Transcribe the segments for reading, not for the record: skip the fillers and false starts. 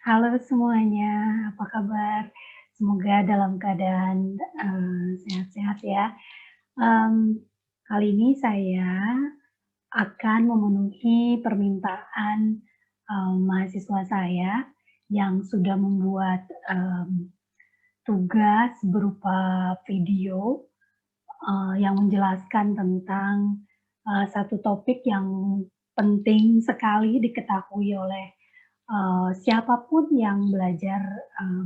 Halo semuanya, apa kabar? Semoga dalam keadaan, sehat-sehat ya. Mmm, Kali ini saya akan memenuhi permintaan, mahasiswa saya yang sudah membuat, tugas berupa video, yang menjelaskan tentang, satu topik yang penting sekali diketahui oleh siapa yang belajar,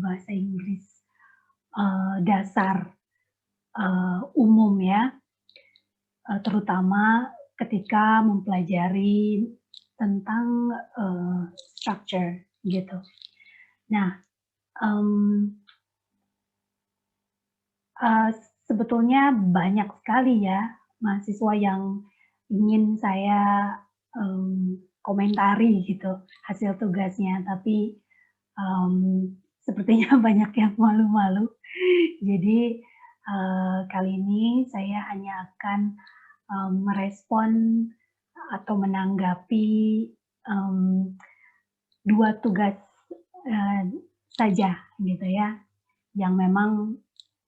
bahasa Inggris, dasar, umum ya, terutama ketika mempelajari tentang, structure gitu. Nah, mmm, eee, sebetulnya banyak sekali ya mahasiswa yang ingin saya, komentari gitu hasil tugasnya, tapi sepertinya banyak yang malu-malu. Jadi, kali ini saya hanya akan, merespon atau menanggapi, mmm, 2 tugas, eee, saja gitu ya, yang memang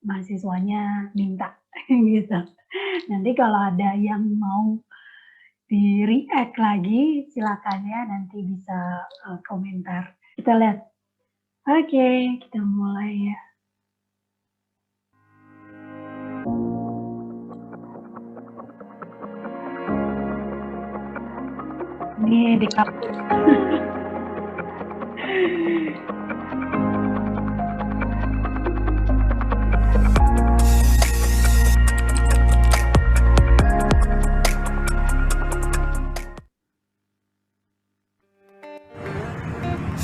mahasiswanya minta gitu. Nanti kalau ada yang mau di-react lagi, silakan ya nanti bisa, komentar. Kita lihat. Oke, kita mulai ya. Ini di kampus.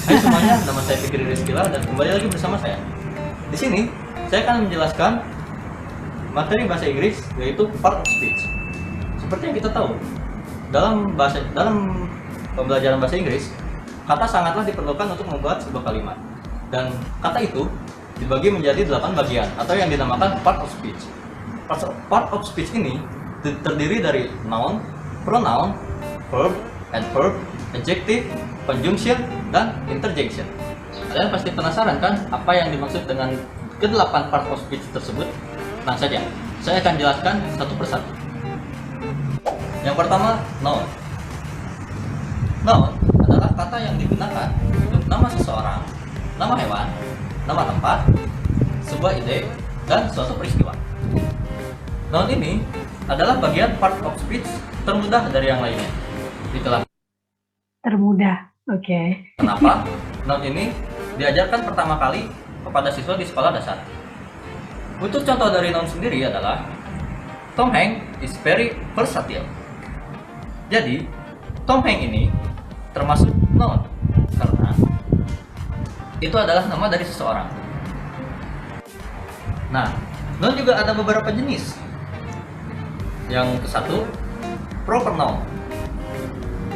Hai semuanya, nama saya Fikri Rizkyla dan kembali lagi bersama saya. Di sini, saya akan menjelaskan materi bahasa Inggris yaitu part of speech. Seperti yang kita tahu, dalam pembelajaran bahasa Inggris, kata sangatlah diperlukan untuk membuat sebuah kalimat. Dan kata itu dibagi menjadi 8 bagian atau yang dinamakan part of speech. Part of speech ini terdiri dari noun, pronoun, verb, adverb, adjective, conjunction, dan interjection. Kalian pasti penasaran kan apa yang dimaksud dengan ke-8 part of speech tersebut? Tenang saja, saya akan jelaskan satu persatu. Yang pertama, noun. Noun adalah kata yang digunakan untuk nama seseorang, nama hewan, nama tempat, sebuah ide, dan suatu peristiwa. Noun ini adalah bagian part of speech termudah dari yang lainnya. Itulah Termudah, oke. kenapa noun ini diajarkan pertama kali kepada siswa di sekolah dasar. Untuk contoh dari noun sendiri adalah Tom Hanks is very versatile. Jadi, Tom Hanks ini termasuk noun karena itu adalah nama dari seseorang. Nah, noun juga ada beberapa jenis. Yang ke satu, proper noun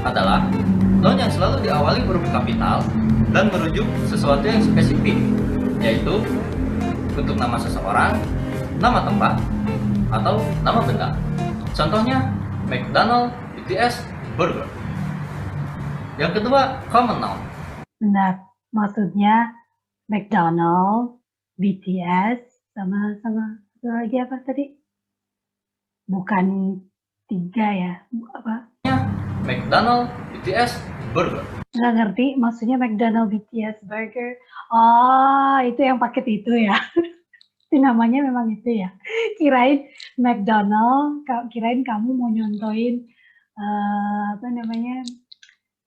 adalah noun yang selalu diawali huruf kapital dan merujuk sesuatu yang spesifik, yaitu untuk nama seseorang, nama tempat, atau nama benda. Contohnya McDonald, BTS, burger. Yang kedua, common noun. Benar, maksudnya McDonald, BTS, sama satu lagi apa tadi? Bukan 3 ya, apa? McDonald, BTS, burger. Nggak ngerti maksudnya McDonald, BTS, burger. Oh, itu yang paket itu ya? Itu namanya memang itu ya? Kirain McDonald, kirain kamu mau nyontohin, apa namanya,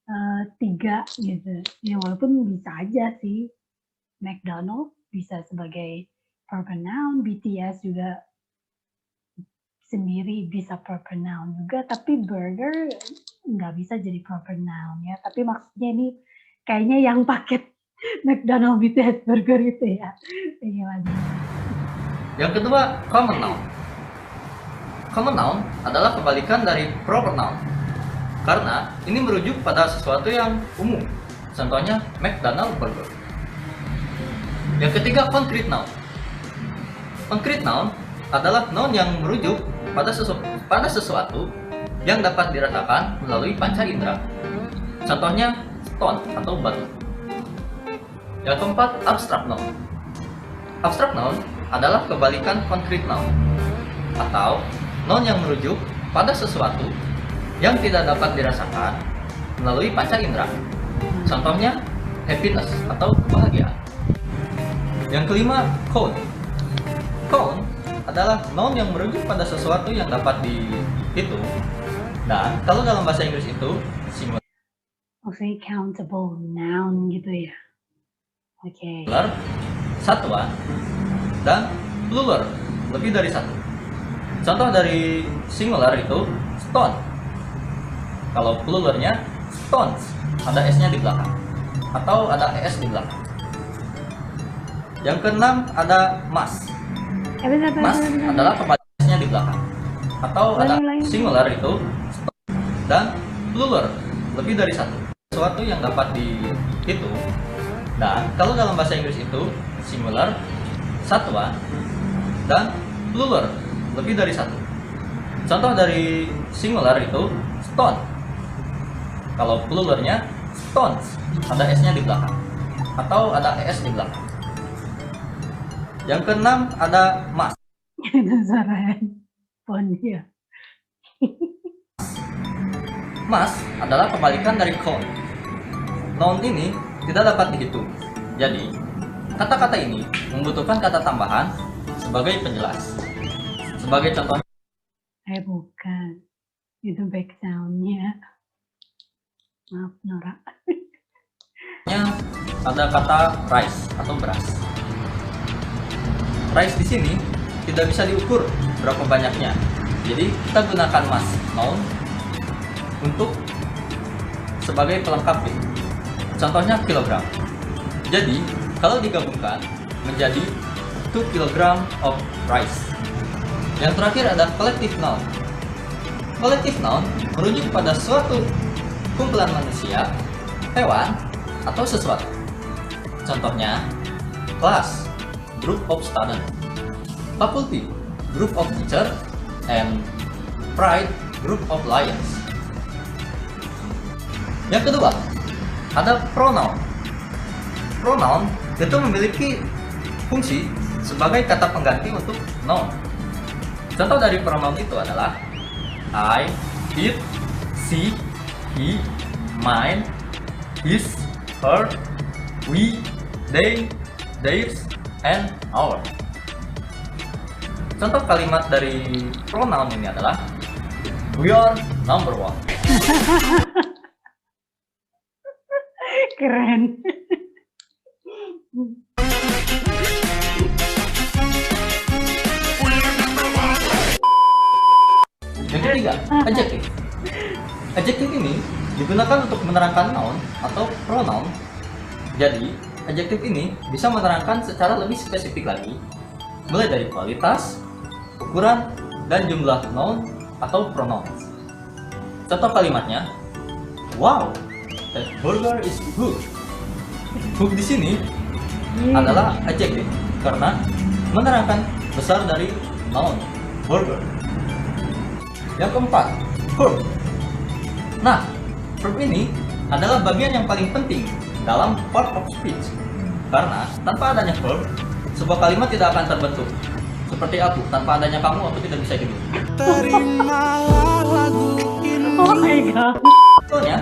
3 gitu. Ya walaupun bisa aja sih, McDonald bisa sebagai proper noun, BTS juga sendiri bisa proper noun juga, tapi burger nggak bisa jadi proper noun ya. Tapi maksudnya ini kayaknya yang paket McDonald, BTS, burger itu ya. Ini lagi. Yang kedua, common noun. Common noun adalah kebalikan dari proper noun karena ini merujuk pada sesuatu yang umum. Contohnya McDonald burger. Yang ketiga, concrete noun. Concrete noun adalah noun yang merujuk pada sesuatu yang dapat dirasakan melalui panca indera. Contohnya stone atau batu. Yang keempat, abstract noun. Abstract noun adalah kebalikan concrete noun atau noun yang merujuk pada sesuatu yang tidak dapat dirasakan melalui panca indera. Contohnya happiness atau kebahagiaan. Yang kelima, cone. Cone adalah noun yang merujuk pada sesuatu yang dapat dihitung, dan kalau dalam bahasa Inggris itu singular, Maksudnya countable noun gitu ya. Oke. satuan, dan plural, lebih dari satu. Contoh dari singular itu stone. Kalau pluralnya stones, ada s-nya di belakang atau ada es di belakang. Yang keenam ada mass. Mass adalah kebalikannya di belakang atau ada singular itu stone, dan plural, lebih dari satu. Sesuatu yang dapat dihitung, dan kalau dalam bahasa Inggris itu singular, satuan, dan plural, lebih dari satu. Contoh dari singular itu stone. Kalau pluralnya stones, ada s-nya di belakang atau ada es di belakang. Yang keenam ada mass. Penasaran. Pon ya. Mass adalah kebalikan dari cone. Noun ini tidak dapat dihitung. Jadi, kata-kata ini membutuhkan kata tambahan sebagai penjelas. Sebagai contohnya, Bukan. Itu back sound-nya. Maaf, Nora. ada kata rice atau beras. Rice di sini tidak bisa diukur berapa banyaknya. Jadi, kita gunakan mass noun untuk sebagai pelengkap. Contohnya kilogram. Jadi, kalau digabungkan menjadi 2 kg of rice. Yang terakhir ada collective noun. Collective noun merujuk pada suatu kumpulan manusia, hewan, atau sesuatu. Contohnya, class, group of students, faculty, group of teachers, and pride, group of lions. Yang kedua, ada pronoun. Pronoun itu memiliki fungsi sebagai kata pengganti untuk noun. Contoh dari pronoun itu adalah I, it, she, he, mine, his, her, we, they, theirs, and our. Contoh kalimat dari pronoun ini adalah we are number one. Keren. Yang ketiga, adjective. Adjective ini digunakan untuk menerangkan noun atau pronoun. Jadi, adjective ini bisa menerangkan secara lebih spesifik lagi, mulai dari kualitas, ukuran, dan jumlah noun atau pronouns. Contoh kalimatnya, wow, that burger is good. Good di sini adalah adjective karena menerangkan besar dari noun burger. Yang keempat, verb. Nah, verb ini adalah bagian yang paling penting dalam part of speech karena tanpa adanya verb, sebuah kalimat tidak akan terbentuk. Seperti aku, tanpa adanya kamu, aku tidak bisa hidup. Terimalah lagu ini. Oh my god. Soalnya,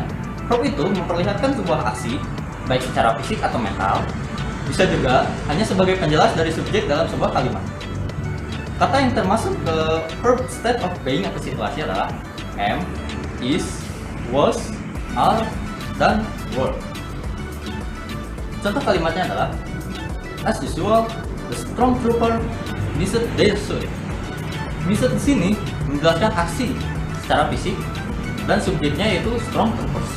verb itu memperlihatkan sebuah aksi, baik secara fisik atau mental, bisa juga hanya sebagai penjelas dari subjek dalam sebuah kalimat. Kata yang termasuk ke verb state of being atau situasi adalah am, is, was, are, dan were. Contoh kalimatnya adalah as usual, the strong trooper missed their suit. Missed di sini menjelaskan aksi secara fisik dan subjeknya yaitu strong troopers.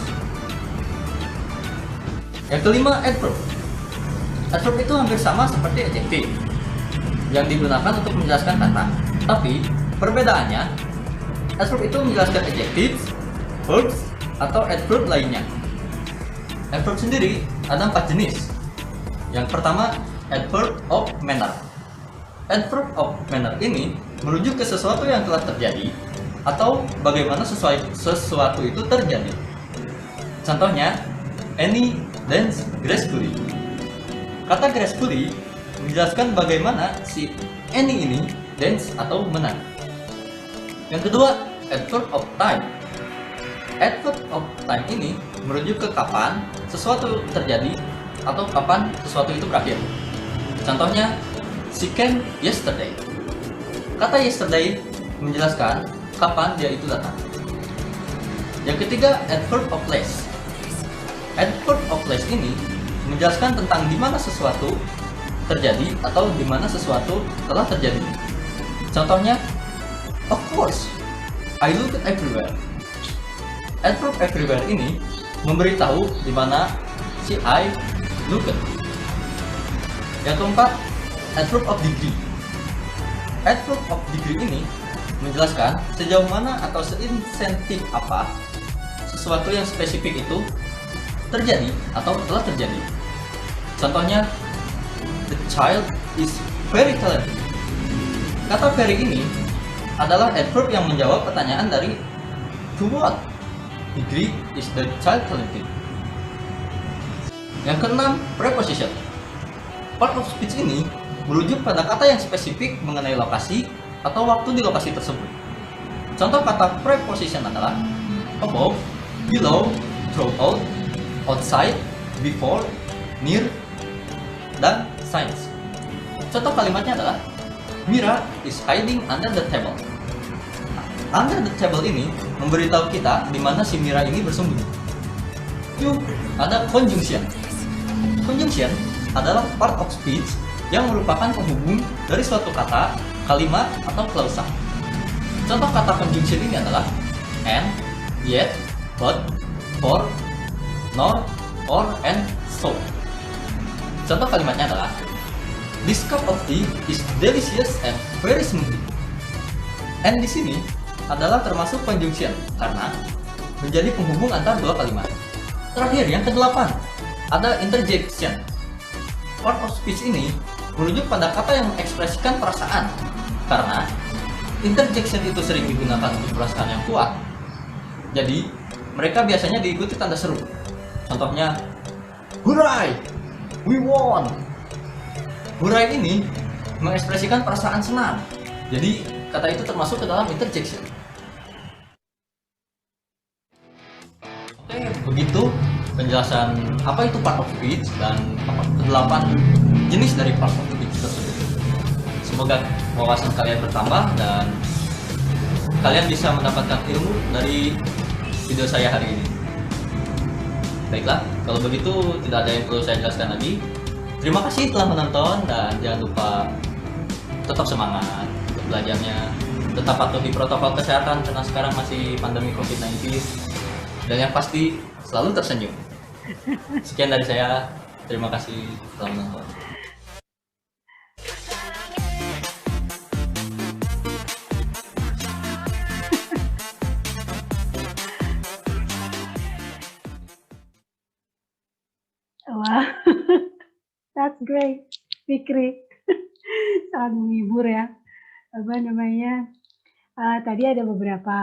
Yang kelima, adverb. Adverb itu hampir sama seperti adjective yang digunakan untuk menjelaskan kata, tapi perbedaannya, adverb itu menjelaskan adjectives, verbs, atau adverb lainnya. Adverb sendiri ada 4 jenis. Yang pertama, adverb of manner. Adverb of manner ini merujuk ke sesuatu yang telah terjadi atau bagaimana sesuatu itu terjadi. Contohnya, Annie dance gracefully. Kata gracefully menjelaskan bagaimana si Annie ini dance atau menang. Yang kedua, adverb of time. Adverb of time ini merujuk ke kapan sesuatu terjadi atau kapan sesuatu itu berakhir. Contohnya, she came yesterday. Kata yesterday menjelaskan kapan dia itu datang. Yang ketiga, adverb of place. Adverb of place ini menjelaskan tentang di mana sesuatu terjadi atau di mana sesuatu telah terjadi. Contohnya, of course, I looked everywhere. Adverb everywhere ini memberitahu di mana si I looked. Yang keempat, adverb of degree. Adverb of degree ini menjelaskan sejauh mana atau seinsentif apa sesuatu yang spesifik itu terjadi atau telah terjadi. Contohnya, the child is very talented. Kata very ini adalah adverb yang menjawab pertanyaan dari to what degree is the child talented. Yang keenam, preposition. Part of speech ini merujuk pada kata yang spesifik mengenai lokasi atau waktu di lokasi tersebut. Contoh kata preposition adalah above, below, throughout, outside, before, near, dan since. Contoh kalimatnya adalah Mira is hiding under the table. Under the table ini memberitahu kita di mana si Mira ini bersembunyi. Yuk, ada conjunction. Conjunction adalah part of speech yang merupakan penghubung dari suatu kata, kalimat, atau klausa. Contoh kata conjunction ini adalah and, yet, but, for, nor, or, and, so. Contoh kalimatnya adalah this cup of tea is delicious and very smooth. And di sini adalah termasuk conjunction karena menjadi penghubung antar dua kalimat. Terakhir, yang kedelapan, ada interjection. Part of speech ini merujuk pada kata yang mengekspresikan perasaan karena interjection itu sering digunakan untuk perasaan yang kuat. Jadi, mereka biasanya diikuti tanda seru. Contohnya, hooray! We won! Hooray ini mengekspresikan perasaan senang. Jadi, kata itu termasuk ke dalam interjection. Oke, begitu penjelasan apa itu part of speech dan ke-8 jenis dari part of speech tersebut. Semoga wawasan kalian bertambah dan kalian bisa mendapatkan ilmu dari video saya hari ini. Baiklah, kalau begitu tidak ada yang perlu saya jelaskan lagi. Terima kasih telah menonton dan jangan lupa tetap semangat untuk belajarnya. Tetap patuhi protokol kesehatan karena sekarang masih pandemi COVID-19. Dan yang pasti selalu tersenyum. Sekian dari saya. Terima kasih telah menonton. Wah, that's great, Fikri. Sangat menghibur ya. Apa namanya? Tadi ada beberapa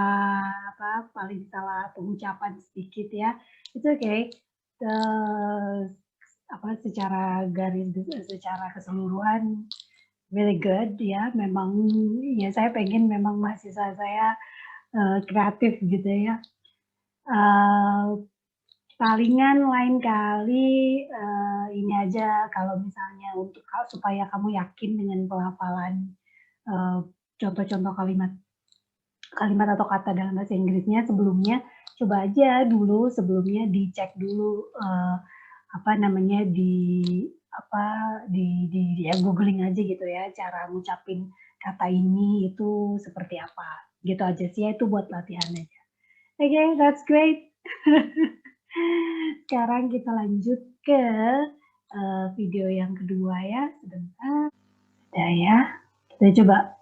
paling salah pengucapan sedikit ya. It's okay. Secara keseluruhan really good ya. Memang ya saya pengen memang mahasiswa saya kreatif gitu ya. Palingan lain kali ini aja kalau misalnya untuk supaya kamu yakin dengan pelafalan contoh-contoh kalimat atau kata dalam bahasa Inggrisnya sebelumnya, coba aja dulu sebelumnya dicek dulu di googling aja gitu ya cara ngucapin kata ini itu seperti apa gitu aja sih ya, itu buat latihan aja. Okay, that's great. Sekarang kita lanjut ke video yang kedua ya, sebentar. Sudah ya, kita coba.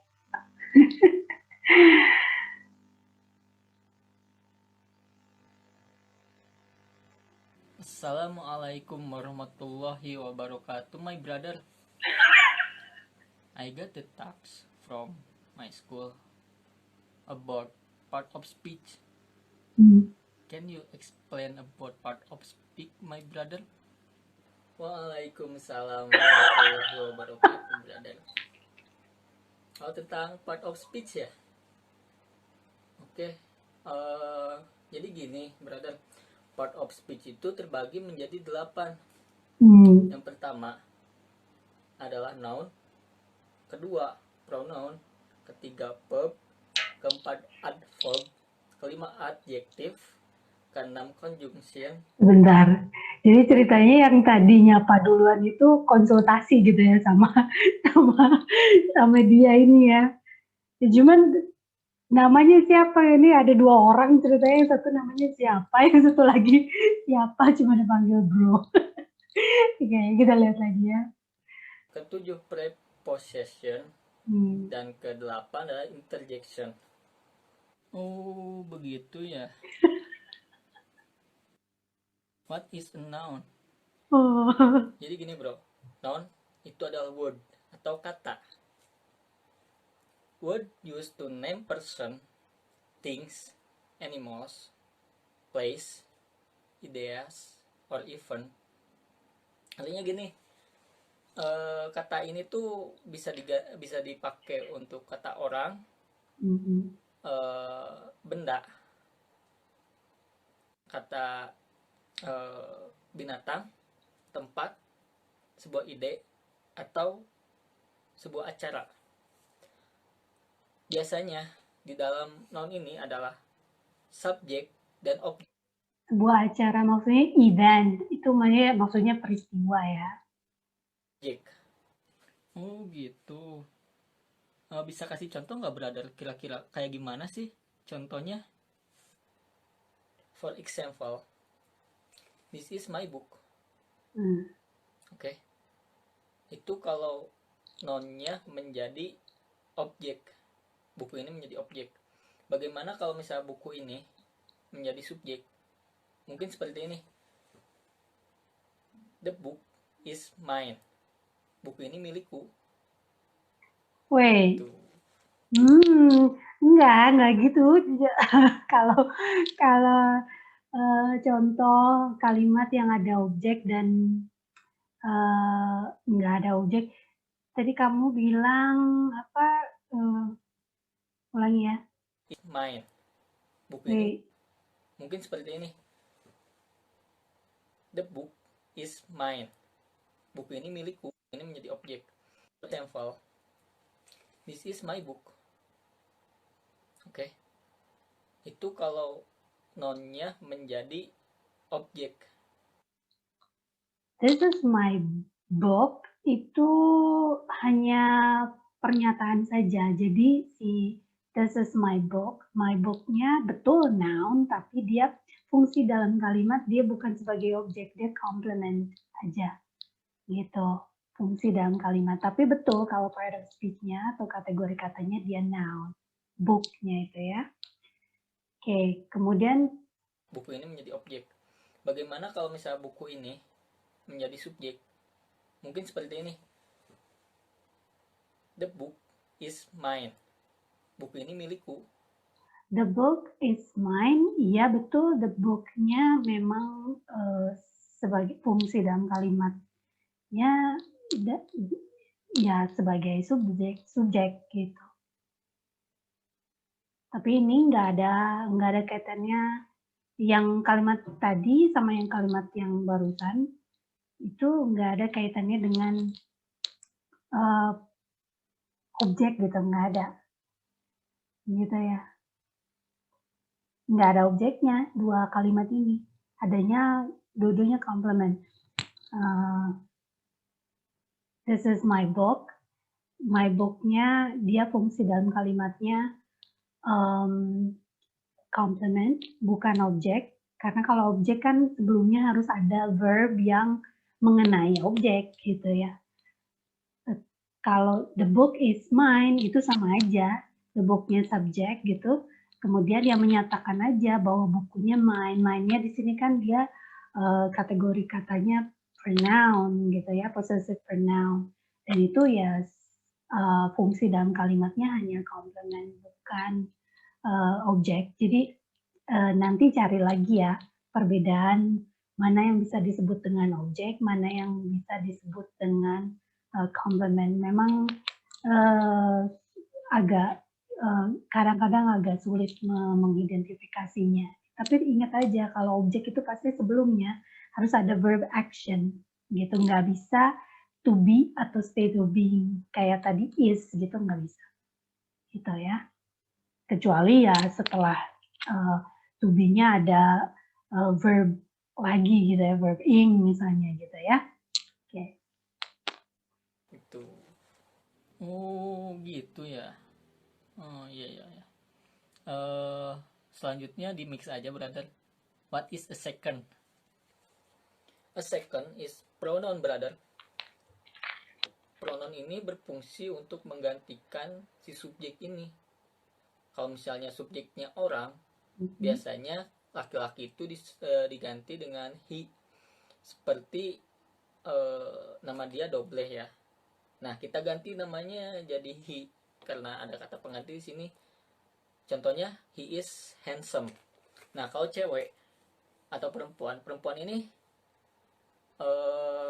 Assalamualaikum warahmatullahi wabarakatuh, my brother. I got the text from my school about part of speech. Can you explain about part of speech, my brother? Waalaikumsalam warahmatullahi wabarakatuh, brother. Oh, tentang part of speech ya. Oke. Jadi gini, brother. Part of speech itu terbagi menjadi 8. Yang pertama adalah noun, kedua pronoun, ketiga verb, keempat adverb, kelima adjektif, keenam conjunction. Bentar. Jadi ceritanya yang tadi nyapa duluan itu konsultasi gitu ya sama sama dia ini ya. Ya cuman namanya siapa ini? Ada 2 orang ceritanya, yang satu namanya siapa, yang satu lagi siapa, cuma dipanggil bro. Oke, kita lihat lagi ya. Ketujuh preposition Hmm. dan ke-8 adalah interjection. Oh, begitu ya. What is a noun? Oh. Jadi gini bro, noun itu adalah word atau kata. Word used to name person, things, animals, place, ideas, or event. Artinya gini, kata ini tuh bisa dipakai untuk kata orang, benda, kata binatang, tempat, sebuah ide, atau sebuah acara. Biasanya di dalam noun ini adalah subjek dan objek. Sebuah acara maksudnya event, itu maksudnya peristiwa ya. Oh gitu. Bisa kasih contoh nggak, brother? Kira-kira kayak gimana sih contohnya? For example, this is my book. Oke. Itu kalau nounnya menjadi objek. Buku ini menjadi objek. Bagaimana kalau misalnya buku ini menjadi subjek? Mungkin seperti ini. The book is mine. Buku ini milikku. Wait. Enggak gitu. Kalau contoh kalimat yang ada objek dan nggak ada objek. Tadi kamu bilang apa? Ulangi ya. It's mine. Buku ini mungkin seperti ini. The book is mine. Buku ini milikku. Ini menjadi objek. For example, this is my book. Oke. Itu kalau nounnya menjadi objek. This is my book itu hanya pernyataan saja. Jadi si this is my book-nya betul noun, tapi dia fungsi dalam kalimat dia bukan sebagai objek, dia complement aja. Gitu, fungsi dalam kalimat. Tapi betul kalau part of speech-nya atau kategori katanya dia noun, book-nya itu ya. Oke, kemudian buku ini menjadi objek. Bagaimana kalau misalnya buku ini menjadi subjek? Mungkin seperti ini. The book is mine. Buku ini milikku. The book is mine. Iya betul, the book-nya memang sebagai fungsi dalam kalimatnya ya sebagai subjek gitu. Tapi ini nggak ada kaitannya. Yang kalimat tadi sama yang kalimat yang barusan itu nggak ada kaitannya dengan objek gitu, nggak ada gitu ya, nggak ada objeknya dua kalimat ini, adanya dua-duanya complement. This is my book-nya dia fungsi dalam kalimatnya complement, bukan objek, karena kalau objek kan sebelumnya harus ada verb yang mengenai objek gitu ya. Kalau the book is mine itu sama aja, the book-nya subjek gitu, kemudian dia menyatakan aja bahwa bukunya mine. Mine-nya di sini kan dia kategori katanya pronoun gitu ya, possessive pronoun, dan itu ya fungsi dalam kalimatnya hanya complement, bukan objek. Jadi nanti cari lagi ya perbedaan mana yang bisa disebut dengan objek, mana yang bisa disebut dengan complement. Memang agak kadang-kadang agak sulit mengidentifikasinya. Tapi ingat aja kalau objek itu pasti sebelumnya harus ada verb action gitu, nggak bisa to be atau state of being kayak tadi is gitu, nggak bisa gitu ya. Kecuali ya setelah to be-nya ada verb lagi gitu ya, verb ing misalnya gitu ya. Oke. Itu. Oh, gitu ya. Oh, iya iya iya. Selanjutnya di mix aja, brother. What is a second? A second is pronoun, brother. Pronoun ini berfungsi untuk menggantikan si subjek ini. Kalau misalnya subjeknya orang, biasanya laki-laki itu diganti dengan he. Seperti nama dia Dobleh ya. Nah, kita ganti namanya jadi he karena ada kata pengganti di sini. Contohnya, he is handsome. Nah, kalau cewek atau perempuan ini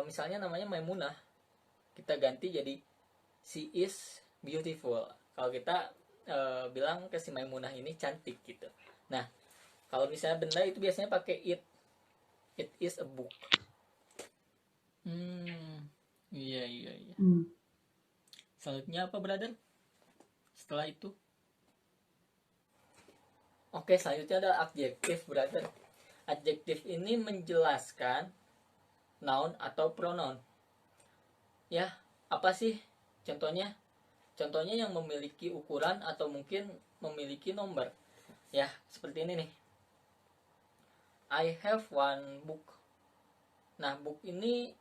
misalnya namanya Maimunah, kita ganti jadi she is beautiful. Kalau kita bilang ke si Maimunah ini cantik gitu. Nah, kalau misalnya benda itu biasanya pakai it. It is a book. Iya. Selanjutnya apa, brother? Setelah itu? Oke, selanjutnya ada adjektif, brother. Adjektif ini menjelaskan noun atau pronoun. Ya, apa sih contohnya? Contohnya yang memiliki ukuran atau mungkin memiliki nomor. Ya, seperti ini nih. I have one book. Nah, book ini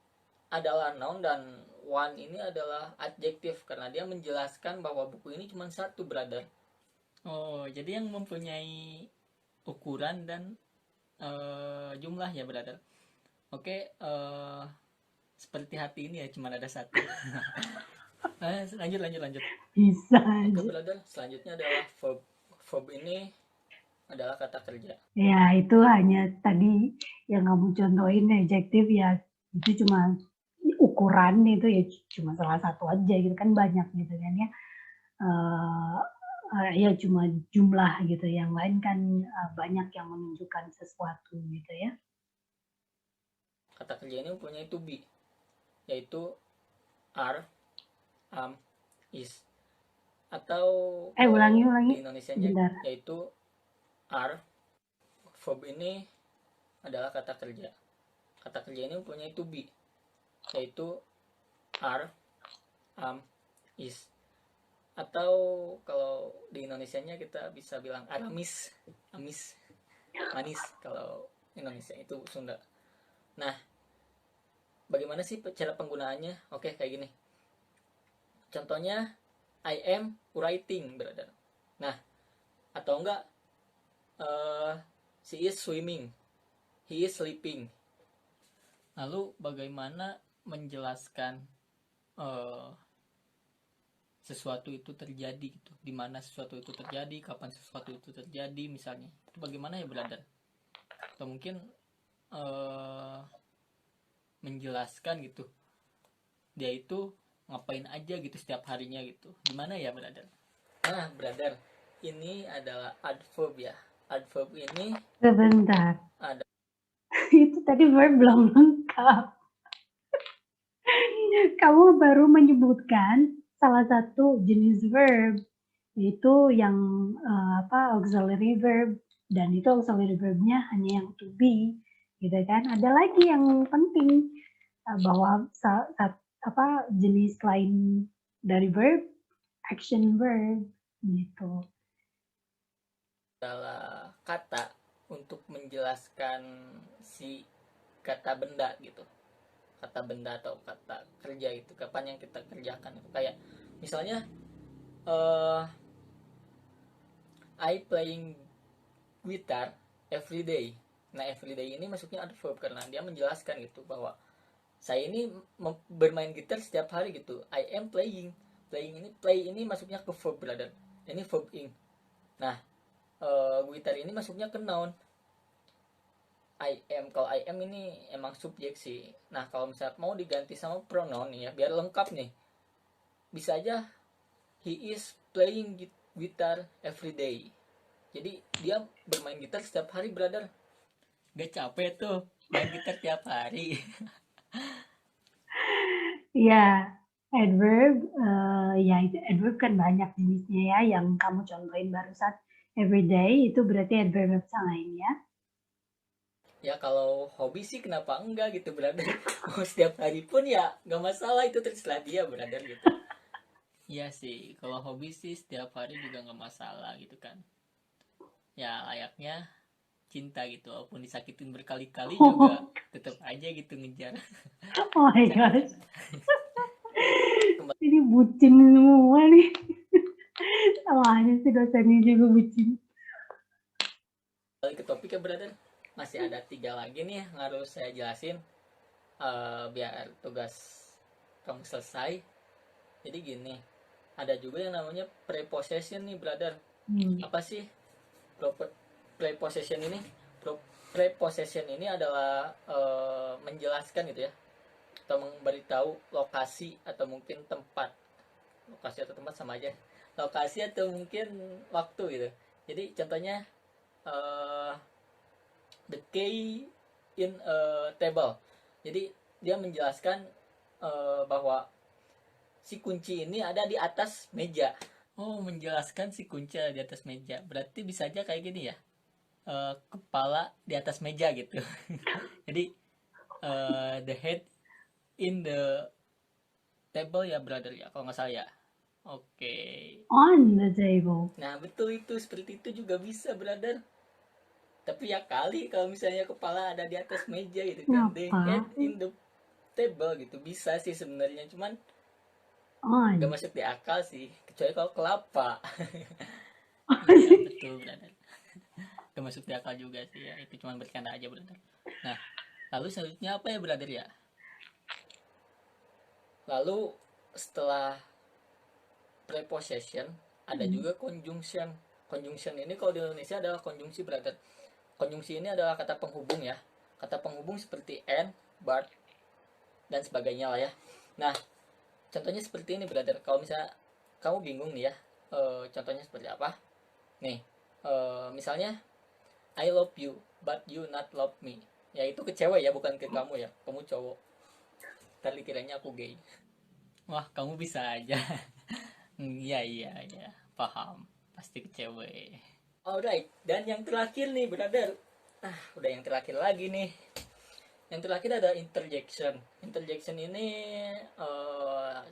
adalah noun dan one ini adalah adjektif karena dia menjelaskan bahwa buku ini cuma satu, brother. Oh, jadi yang mempunyai ukuran dan jumlah ya, brother. Oke, seperti hati ini ya cuma ada satu. Lanjut. Bisa Oke, aja. brother, selanjutnya adalah verb. Verb ini adalah kata kerja. Ya, itu hanya tadi yang kamu contohin adjektif ya, itu cuma ukuran itu ya cuma salah satu aja gitu kan, banyak gitu kan ya. Ya cuma jumlah gitu, yang lain kan banyak yang menunjukkan sesuatu gitu ya. Kata kerja ini mempunyai to be, yaitu are, am, is. Atau Ulangi di Indonesianya bentar. yaitu are. Verb ini adalah kata kerja. Kata kerja ini mempunyai to be, yaitu are, am, is. Atau kalau di Indonesianya kita bisa bilang aramis, amis, manis kalau Indonesia itu Sunda. Nah, bagaimana sih cara penggunaannya? Oke, kayak gini. Contohnya, I am writing, brother. Nah, atau enggak, she is swimming, he is sleeping. Lalu bagaimana menjelaskan sesuatu itu terjadi gitu, di mana sesuatu itu terjadi, kapan sesuatu itu terjadi misalnya, itu bagaimana ya, brother? Atau mungkin menjelaskan gitu dia itu ngapain aja gitu setiap harinya gitu, gimana ya, brother? Nah, brother, ini adalah adverb ya. Adverb ini Sebentar. ada Itu tadi verb belum lengkap. Kamu baru menyebutkan salah satu jenis verb, yaitu yang auxiliary verb, dan itu auxiliary verbnya hanya yang to be gitu kan. Ada lagi yang penting bahwa jenis lain dari verb, action verb gitu. adalah kata untuk menjelaskan si kata benda gitu, kata benda atau kata kerja itu, kapan yang kita kerjakan itu. Kayak misalnya I playing guitar every day. Nah, every day ini masuknya adverb karena dia menjelaskan gitu bahwa saya ini bermain gitar setiap hari gitu. I am playing. Playing ini, play ini masuknya ke verb, brother. Ini verb ing. Nah, gitar ini masuknya ke noun. I am. Kalau I am ini emang subjek sih. Nah, kalau misalnya mau diganti sama pronoun nih ya, biar lengkap nih. Bisa aja he is playing guitar every day. Jadi dia bermain gitar setiap hari, brother. Gak capek tuh main gitar tiap hari. Ya, adverb, ya itu adverb kan banyak jenisnya ya, yang kamu contohin barusan. Everyday itu berarti adverb of time ya. Ya kalau hobi sih kenapa enggak gitu, brother. Mau setiap hari pun ya gak masalah, itu terserah dia, brother, gitu. Iya sih, kalau hobi sih setiap hari juga nggak masalah gitu kan. Ya layaknya cinta gitu, walaupun disakitin berkali-kali juga Oh, tetap aja gitu ngejar. oh my gosh, Canda-canda. Kembali ini bucin semua nih. Sama aja sih dosennya juga bucin. ke topik ya, brother. Masih ada 3 lagi nih yang harus saya jelasin, biar tugas kamu selesai. Jadi gini, ada juga yang namanya prepossession nih, brother. Apa sih prepossession ini? Prepossession ini adalah menjelaskan gitu ya, atau memberitahu lokasi atau mungkin tempat. Lokasi atau tempat sama aja, lokasi atau mungkin waktu gitu. Jadi contohnya, uh, the key in a table. Jadi dia menjelaskan bahwa si kunci ini ada di atas meja. Oh, menjelaskan si kunci ada di atas meja, berarti bisa aja kayak gini ya, kepala di atas meja gitu. Jadi the head in the table ya, brother, ya kalau nggak salah ya. Oke. On the table. Nah, betul, itu seperti itu juga bisa, brother. Tapi ya kali kalau misalnya kepala ada di atas meja gitu kan, the head Ngapain? in the table gitu, bisa sih sebenarnya, cuman gak On. masuk di akal sih, kecuali kalau kelapa. Apa Iya sih? betul, brother. Gak masuk di akal juga sih ya, itu cuman bercanda aja, brother. Nah, lalu selanjutnya apa ya, brother ya? Lalu setelah prepossession ada juga conjunction. Conjunction ini kalau di Indonesia adalah konjungsi, brother. Konjungsi ini adalah kata penghubung ya. Kata penghubung seperti and, but, dan sebagainya lah ya. Nah, contohnya seperti ini, brother. Kalau misalnya kamu bingung nih ya, contohnya seperti apa? Nih, misalnya I love you, but you not love me. Ya itu ke cewek ya, bukan ke kamu ya. Kamu cowok. Tadi kiranya aku gay. Wah, kamu bisa aja. Iya, iya, iya. Paham. Pasti ke cewek. Alright, dan yang terakhir nih, brother. Udah yang terakhir lagi nih. Yang terakhir ada interjection. Interjection ini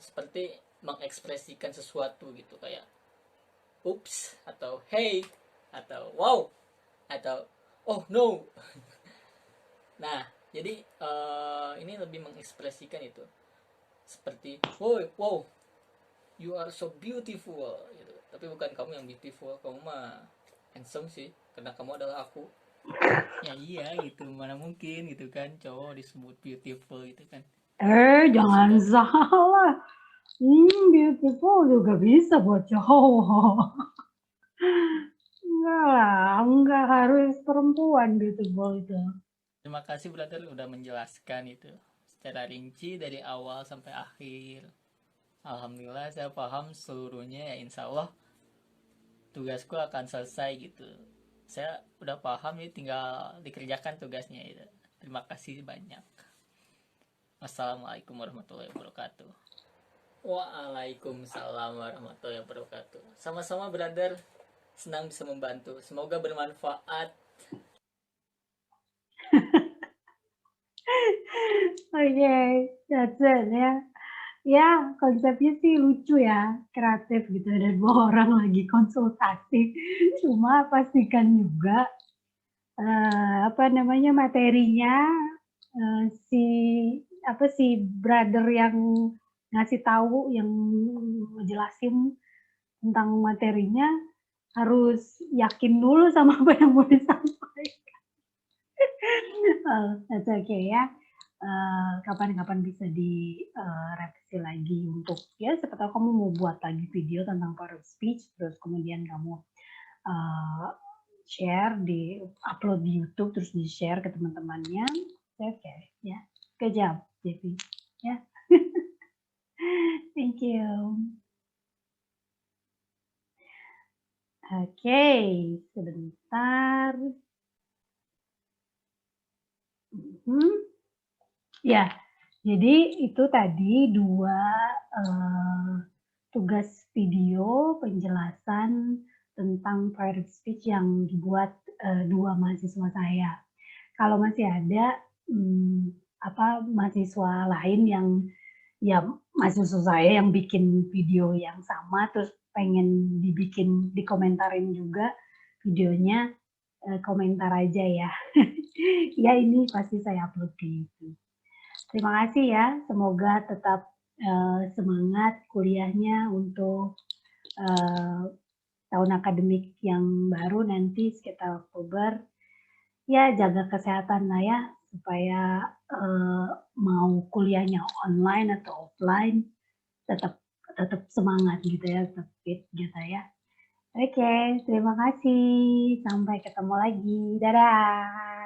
seperti mengekspresikan sesuatu gitu, kayak oops atau hey atau wow atau oh no. Nah, jadi ini lebih mengekspresikan itu, seperti wow wow you are so beautiful gitu. Tapi bukan kamu yang beautiful, kamu mah handsome sih karena kamu adalah aku. Ya iya gitu, mana mungkin gitu kan cowok disebut beautiful gitu kan. Jangan Sudah. salah. Beautiful juga bisa buat cowok. Enggak lah, enggak harus perempuan beautiful itu. Terima kasih, brother, udah menjelaskan itu secara rinci dari awal sampai akhir. Alhamdulillah saya paham seluruhnya ya, insya Allah tugasku akan selesai gitu. Saya udah paham, ini tinggal dikerjakan tugasnya itu. Terima kasih banyak. Wassalamualaikum warahmatullahi wabarakatuh. Waalaikumsalam warahmatullahi wabarakatuh. Sama-sama, brother. Senang bisa membantu. Semoga bermanfaat. Oke, that's it ya. Ya, konsepnya sih lucu ya, kreatif gitu, ada 2 orang lagi konsultasi. Cuma pastikan juga, apa namanya, materinya, si brother yang ngasih tahu, yang ngejelasin tentang materinya, harus yakin dulu sama apa yang mau disampaikan. That's okay ya. Kapan-kapan bisa direvisi lagi untuk ya siapa tahu kamu mau buat lagi video tentang power of speech, terus kemudian kamu uh, share, di-upload di YouTube, terus di-share ke teman-temannya. Oke, ya. Good job, Devi. Ya. Thank you. Oke, sebentar. Ya, jadi itu tadi 2 tugas video penjelasan tentang private speech yang dibuat 2 mahasiswa saya. Kalau masih ada mahasiswa lain yang mahasiswa saya yang bikin video yang sama terus pengen dikomentarin juga videonya, komentar aja ya. Ya ini pasti saya upload ke YouTube. Terima kasih ya, semoga tetap semangat kuliahnya untuk tahun akademik yang baru nanti sekitar Oktober. Ya jaga kesehatan lah ya, supaya mau kuliahnya online atau offline tetap semangat gitu ya, tetap fit gitu ya. Oke, terima kasih. Sampai ketemu lagi. Dadah.